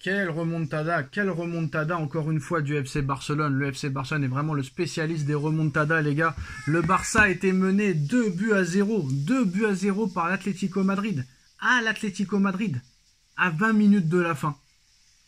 Quelle remontada encore une fois du FC Barcelone. Le FC Barcelone est vraiment le spécialiste des remontadas, les gars. Le Barça a été mené 2 buts à 0. 2 buts à 0 par l'Atlético Madrid. À l'Atlético Madrid. À 20 minutes de la fin.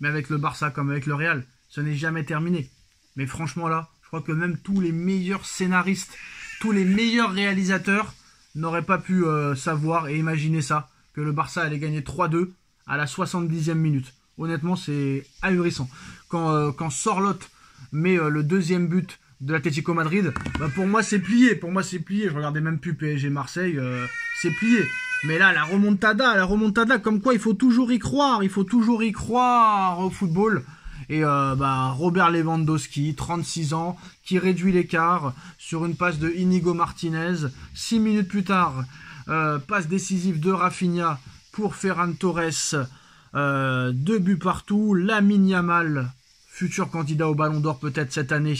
Mais avec le Barça comme avec le Real, ce n'est jamais terminé. Mais franchement là, je crois que même tous les meilleurs scénaristes, tous les meilleurs réalisateurs n'auraient pas pu savoir et imaginer ça. Que le Barça allait gagner 3-2 à la 70e minute. Honnêtement, c'est ahurissant. Quand Sorloth met le deuxième but de l'Atlético Madrid, bah pour moi c'est plié. Pour moi c'est plié. Je regardais même plus PSG Marseille, c'est plié. Mais là, la remontada, comme quoi il faut toujours y croire. Il faut toujours y croire au football. Et Robert Lewandowski, 36 ans, qui réduit l'écart sur une passe de Inigo Martinez. 6 minutes plus tard, passe décisive de Rafinha pour Ferran Torres. 2 buts partout. Lamine Yamal, futur candidat au Ballon d'Or peut-être cette année,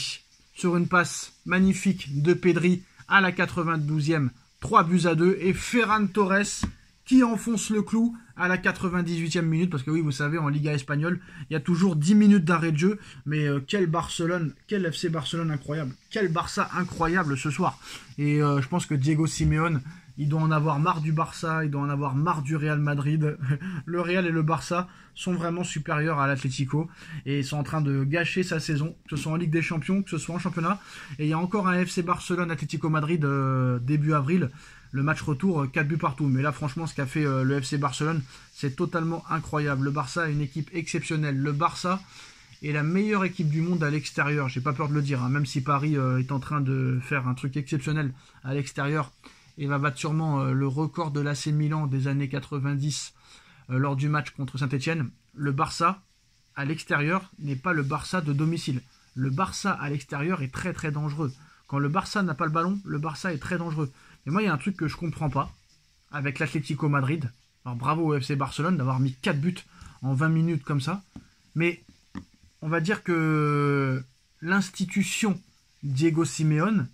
sur une passe magnifique de Pedri à la 92e, 3 buts à 2. Et Ferran Torres qui enfonce le clou à la 98e minute, parce que oui, vous savez, en Liga espagnole, il y a toujours 10 minutes d'arrêt de jeu, mais quel Barcelone, quel FC Barcelone incroyable, quel Barça incroyable ce soir. Et je pense que Diego Simeone, il doit en avoir marre du Barça, il doit en avoir marre du Real Madrid. Le Real et le Barça sont vraiment supérieurs à l'Atlético et ils sont en train de gâcher sa saison, que ce soit en Ligue des Champions, que ce soit en championnat. Et il y a encore un FC Barcelone Atlético Madrid début avril. Le match retour, 4 buts partout. Mais là, franchement, ce qu'a fait le FC Barcelone, c'est totalement incroyable. Le Barça est une équipe exceptionnelle. Le Barça est la meilleure équipe du monde à l'extérieur. J'ai pas peur de le dire, hein. Même si Paris est en train de faire un truc exceptionnel à l'extérieur et va battre sûrement le record de l'AC Milan des années 90 lors du match contre Saint-Etienne. Le Barça, à l'extérieur, n'est pas le Barça de domicile. Le Barça, à l'extérieur, est très très dangereux. Quand le Barça n'a pas le ballon, le Barça est très dangereux. Et moi, il y a un truc que je comprends pas avec l'Atlético Madrid. Alors bravo au FC Barcelone d'avoir mis 4 buts en 20 minutes comme ça. Mais on va dire que l'institution Diego Simeone,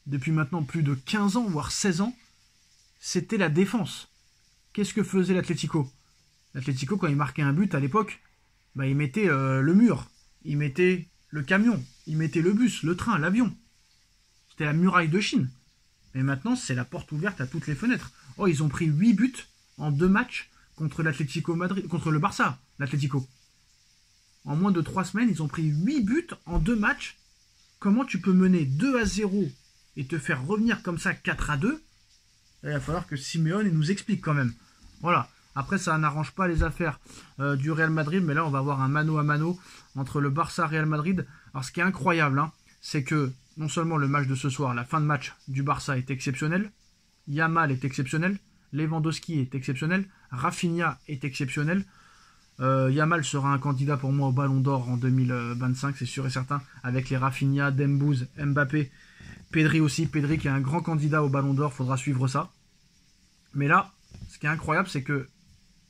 depuis maintenant plus de 15 ans, voire 16 ans, c'était la défense. Qu'est-ce que faisait l'Atlético? L'Atlético, quand il marquait un but à l'époque, bah, il mettait le mur, il mettait le camion, il mettait le bus, le train, l'avion. C'était la muraille de Chine. Mais maintenant, c'est la porte ouverte à toutes les fenêtres. Oh, ils ont pris 8 buts en 2 matchs contre l'Atlético Madrid, contre le Barça, l'Atlético. En moins de 3 semaines, ils ont pris 8 buts en 2 matchs. Comment tu peux mener 2-0 et te faire revenir comme ça 4-2? Il va falloir que Simeone nous explique quand même. Voilà. Après, ça n'arrange pas les affaires du Real Madrid, mais là, on va avoir un mano à mano entre le Barça et Real Madrid. Alors, ce qui est incroyable, hein, c'est que non seulement le match de ce soir, la fin de match du Barça est exceptionnelle, Yamal est exceptionnel, Lewandowski est exceptionnel, Rafinha est exceptionnel. Yamal sera un candidat pour moi au Ballon d'Or en 2025, c'est sûr et certain, avec les Rafinha, Dembouz, Mbappé, Pedri aussi. Pedri qui est un grand candidat au Ballon d'Or, faudra suivre ça. Mais là, ce qui est incroyable, c'est que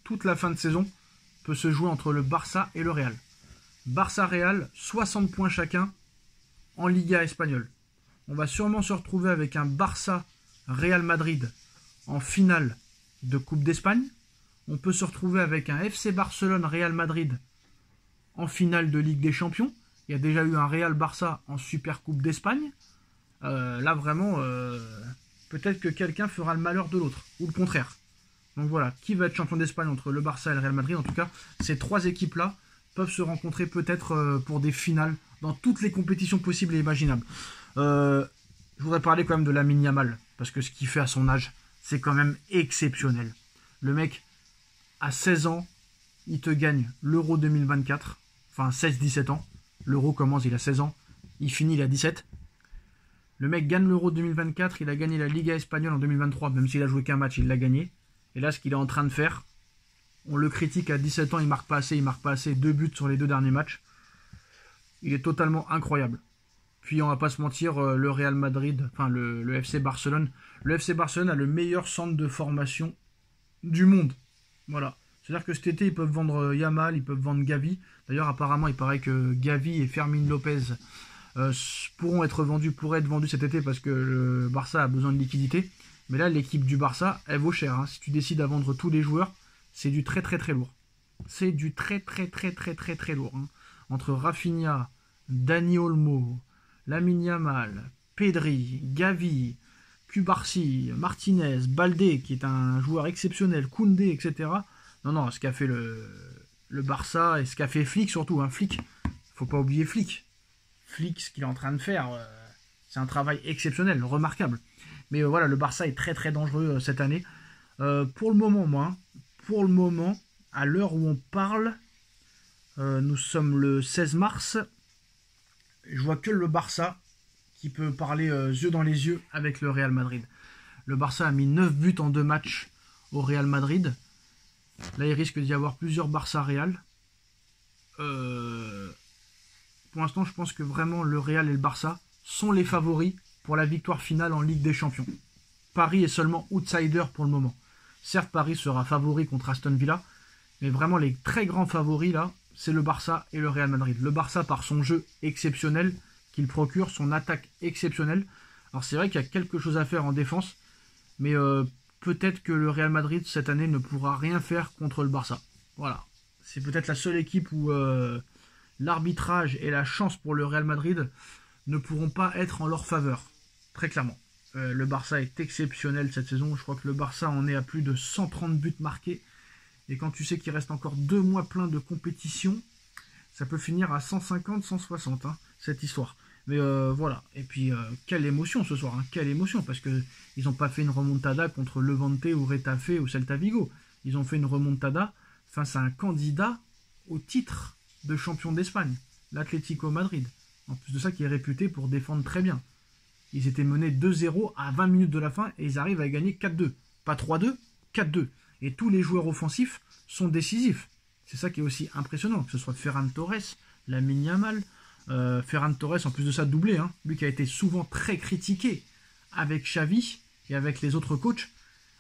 toute la fin de saison peut se jouer entre le Barça et le Real. Barça-Real, 60 points chacun en Liga espagnole. On va sûrement se retrouver avec un Barça-Real Madrid en finale de Coupe d'Espagne. On peut se retrouver avec un FC Barcelone-Real Madrid en finale de Ligue des Champions. Il y a déjà eu un Real-Barça en Super Coupe d'Espagne. Là, vraiment, peut-être que quelqu'un fera le malheur de l'autre, ou le contraire. Donc voilà, qui va être champion d'Espagne entre le Barça et le Real Madrid? En tout cas, ces 3 équipes-là peuvent se rencontrer peut-être pour des finales dans toutes les compétitions possibles et imaginables. Je voudrais parler quand même de Lamine Yamal, parce que ce qu'il fait à son âge, c'est quand même exceptionnel. Le mec, à 16 ans, il te gagne l'Euro 2024, enfin 16-17 ans. L'Euro commence, il a 16 ans, il finit, il a 17. Le mec gagne l'Euro 2024, il a gagné la Liga espagnole en 2023, même s'il a joué qu'un match, il l'a gagné. Et là, ce qu'il est en train de faire, on le critique à 17 ans, il marque pas assez, 2 buts sur les 2 derniers matchs. Il est totalement incroyable. Puis on va pas se mentir, le Real Madrid, enfin le FC Barcelone. Le FC Barcelone a le meilleur centre de formation du monde. Voilà. C'est-à-dire que cet été, ils peuvent vendre Yamal, ils peuvent vendre Gavi. D'ailleurs, apparemment, il paraît que Gavi et Fermin Lopez pourraient être vendus cet été parce que le Barça a besoin de liquidité. Mais là, l'équipe du Barça, elle vaut cher. Hein. Si tu décides à vendre tous les joueurs, c'est du très très très lourd. C'est du très lourd. Hein. Entre Rafinha, Dani Olmo, Lamine Yamal, Pedri, Gavi, Cubarsí, Martinez, Baldé, qui est un joueur exceptionnel, Koundé, etc. Non, ce qu'a fait le Barça et ce qu'a fait Flick surtout. Hein. Flick, faut pas oublier Flick. Flick, ce qu'il est en train de faire, c'est un travail exceptionnel, remarquable. Mais voilà, le Barça est très dangereux cette année. Pour le moment, à l'heure où on parle, nous sommes le 16 mars. Je vois que le Barça qui peut parler yeux dans les yeux avec le Real Madrid. Le Barça a mis 9 buts en 2 matchs au Real Madrid. Là, il risque d'y avoir plusieurs Barça-Real. Pour l'instant, je pense que vraiment le Real et le Barça sont les favoris pour la victoire finale en Ligue des Champions. Paris est seulement outsider pour le moment. Certes, Paris sera favori contre Aston Villa, mais vraiment les très grands favoris là, c'est le Barça et le Real Madrid. Le Barça par son jeu exceptionnel qu'il procure, son attaque exceptionnelle. Alors c'est vrai qu'il y a quelque chose à faire en défense, mais peut-être que le Real Madrid cette année ne pourra rien faire contre le Barça. Voilà, c'est peut-être la seule équipe où l'arbitrage et la chance pour le Real Madrid ne pourront pas être en leur faveur, très clairement. Le Barça est exceptionnel cette saison. Je crois que le Barça en est à plus de 130 buts marqués. Et quand tu sais qu'il reste encore 2 mois pleins de compétition, ça peut finir à 150, 160, hein, cette histoire. Mais voilà. Et puis, quelle émotion ce soir. Hein, quelle émotion. Parce qu'ils n'ont pas fait une remontada contre Levante ou Retafe ou Celta Vigo. Ils ont fait une remontada face à un candidat au titre de champion d'Espagne, l'Atlético Madrid. En plus de ça, qui est réputé pour défendre très bien. Ils étaient menés 2-0 à 20 minutes de la fin et ils arrivent à gagner 4-2. Pas 3-2, 4-2. Et tous les joueurs offensifs sont décisifs. C'est ça qui est aussi impressionnant, que ce soit Ferran Torres, Lamine Yamal, Ferran Torres en plus de ça doublé, hein, lui qui a été souvent très critiqué avec Xavi et avec les autres coachs.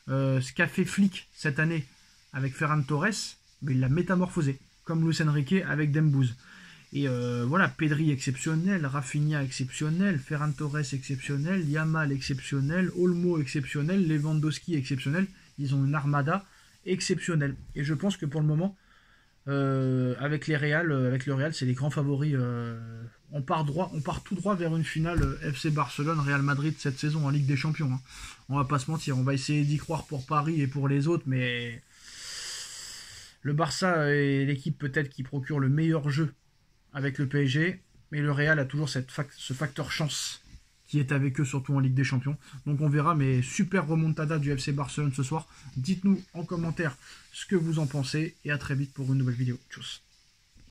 Ce qu'a fait Flick cette année avec Ferran Torres, mais il l'a métamorphosé, comme Luis Enrique avec Dembouz. Et voilà, Pedri exceptionnel, Rafinha exceptionnel, Ferran Torres exceptionnel, Yamal exceptionnel, Olmo exceptionnel, Lewandowski exceptionnel. Ils ont une armada exceptionnelle. Et je pense que pour le moment, avec le Real, c'est les grands favoris. On part tout droit vers une finale FC Barcelone-Real Madrid cette saison en Ligue des Champions. Hein. On va pas se mentir, on va essayer d'y croire pour Paris et pour les autres, mais le Barça est l'équipe peut-être qui procure le meilleur jeu avec le PSG, mais le Real a toujours ce facteur chance qui est avec eux, surtout en Ligue des Champions. Donc on verra, mais super remontada du FC Barcelone ce soir. Dites-nous en commentaire ce que vous en pensez, et à très vite pour une nouvelle vidéo. Tchuss.